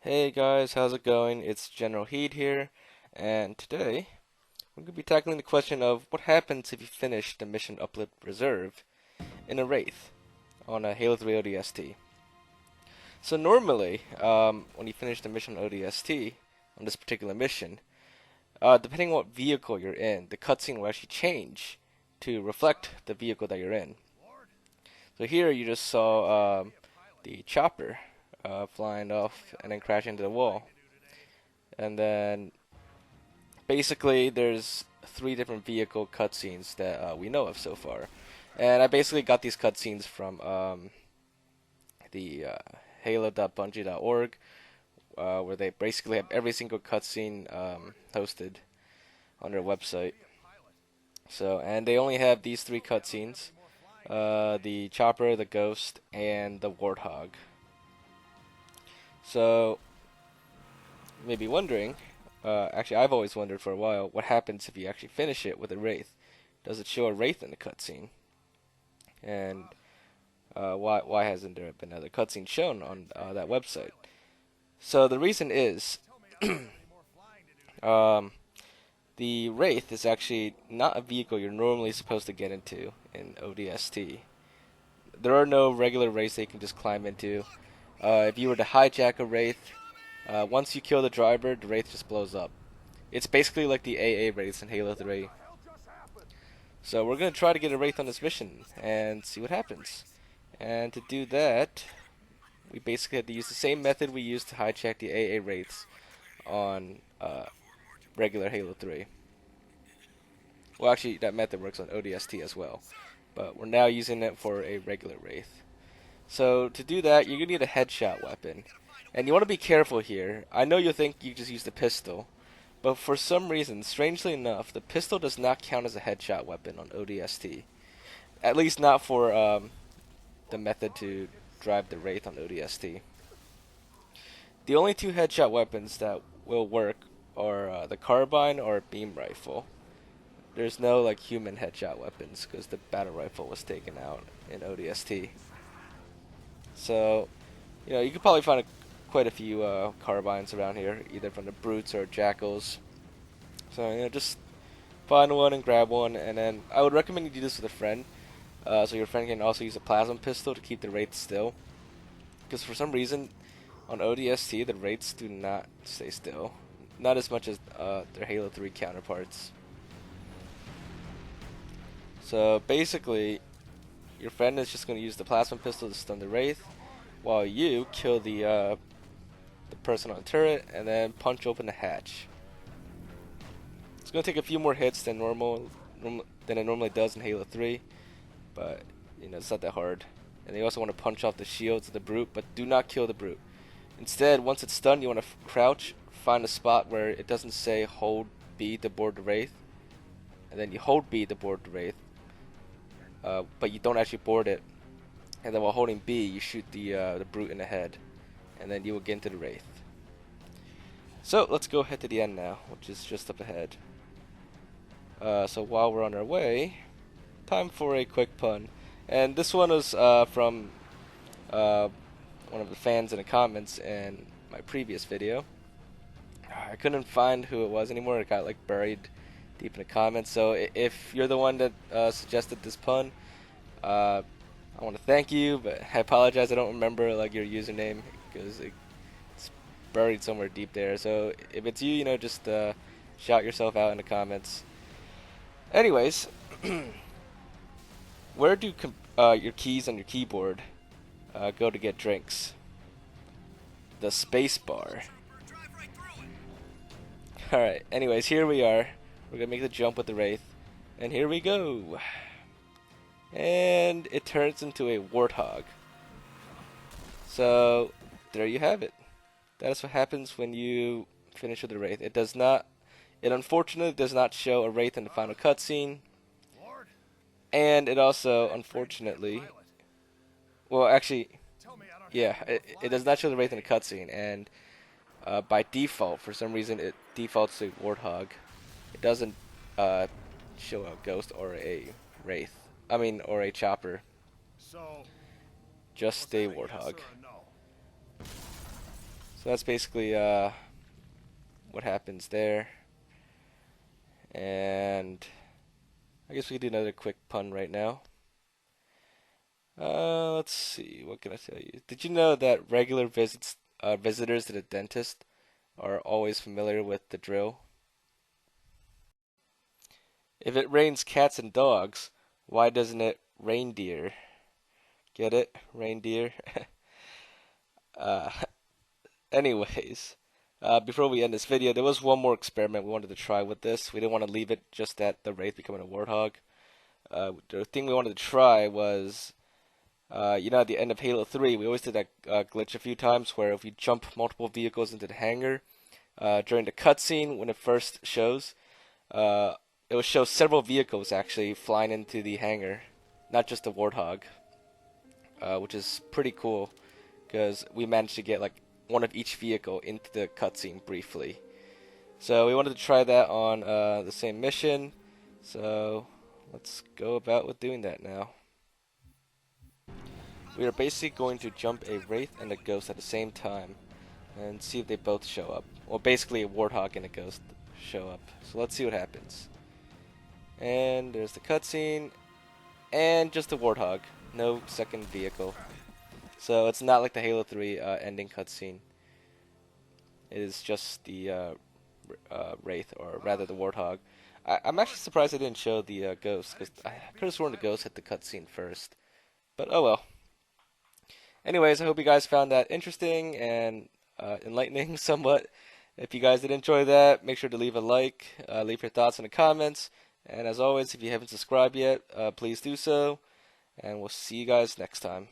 Hey guys, how's it going? It's Generalkidd here, and today we're going to be tackling the question of what happens if you finish the mission Uplift Reserve in a Wraith on a Halo 3 ODST. So normally, when you finish the mission ODST on this particular mission, depending on what vehicle you're in, the cutscene will actually change to reflect the vehicle that you're in. So here you just saw the chopper flying off and then crash into the wall. And then basically there's three different vehicle cutscenes that we know of so far. And I basically got these cutscenes from the halo.bungie.org, where they basically have every single cutscene hosted on their website. So, and they only have these three cutscenes: the chopper, the ghost, and the warthog. So, you may be wondering, actually, I've always wondered for a while, what happens if you actually finish it with a wraith? Does it show a wraith in the cutscene? And why hasn't there been another cutscene shown on that website? So the reason is, um, the wraith is actually not a vehicle you're normally supposed to get into in ODST. There are no regular wraiths that you can just climb into. If you were to hijack a wraith, once you kill the driver, the wraith just blows up. It's basically like the AA wraiths in Halo 3. So we're gonna try to get a wraith on this mission and see what happens. And to do that, we basically have to use the same method we used to hijack the AA wraiths on regular Halo 3. Well, actually, that method works on ODST as well, but we're now using it for a regular wraith. So to do that, you're gonna need a headshot weapon, and you want to be careful here. I know you'll think you just use the pistol, but for some reason, strangely enough, the pistol does not count as a headshot weapon on ODST. At least not for the method to drive the Wraith on ODST. The only two headshot weapons that will work are the carbine or beam rifle. There's no like human headshot weapons because the battle rifle was taken out in ODST. So, you could probably find quite a few carbines around here, either from the brutes or jackals. So, just find one and grab one, and then I would recommend you do this with a friend, so your friend can also use a plasma pistol to keep the wraiths still. Because for some reason, on ODST, the wraiths do not stay still. Not as much as their Halo 3 counterparts. So basically, your friend is just going to use the plasma pistol to stun the wraith, while you kill the person on the turret and then punch open the hatch. It's going to take a few more hits than than it normally does in Halo 3, but it's not that hard. And you also want to punch off the shields of the brute, but do not kill the brute. Instead, once it's stunned, you want to crouch, find a spot where it doesn't say hold B to board the wraith, and then you hold B to board the wraith, but you don't actually board it. And then while holding B, you shoot the brute in the head, and then you will get into the wraith. So let's go head to the end now, which is just up ahead. So while we're on our way, time for a quick pun. And this one was from one of the fans in the comments in my previous video. I couldn't find who it was anymore. It got like buried deep in the comments. So if you're the one that suggested this pun, I want to thank you, but I apologize. I don't remember like your username because it's buried somewhere deep there. So if it's you, just shout yourself out in the comments. Anyways, where do your keys on your keyboard go to get drinks? The space bar. Alright, anyways, here we are. We're gonna make the jump with the Wraith. And here we go. And it turns into a warthog. So, there you have it. That is what happens when you finish with the Wraith. It unfortunately does not show a Wraith in the final cutscene. And it also, unfortunately, well, actually, yeah, it does not show the Wraith in the cutscene, and by default, for some reason, it defaults to Warthog. It doesn't show a Ghost or a Wraith. Or a Chopper. Just a Warthog. So that's basically what happens there. And I guess we could do another quick pun right now. Let's see. What can I tell you? Did you know that regular visitors to the dentist are always familiar with the drill? If it rains cats and dogs, why doesn't it reindeer? Get it? Reindeer? uh, anyways, before we end this video, there was one more experiment we wanted to try with this. We didn't want to leave it just at the Wraith becoming a warthog. The thing we wanted to try was, at the end of Halo 3, we always did that glitch a few times where if you jump multiple vehicles into the hangar, during the cutscene when it first shows, it will show several vehicles actually flying into the hangar, not just the warthog, which is pretty cool because we managed to get like one of each vehicle into the cutscene briefly. So we wanted to try that on the same mission. So let's go about with doing that now. We are basically going to jump a Wraith and a Ghost at the same time and see if they both show up. Well, basically a Warthog and a Ghost show up. So let's see what happens. And there's the cutscene, and just a Warthog. No second vehicle. So it's not like the Halo 3 ending cutscene. It is just the Wraith, or rather the Warthog. I'm actually surprised they didn't show the Ghost, because I could have sworn the Ghost hit the cutscene first. But oh well. Anyways, I hope you guys found that interesting and enlightening somewhat. If you guys did enjoy that, make sure to leave a like, leave your thoughts in the comments, and as always, if you haven't subscribed yet, please do so, and we'll see you guys next time.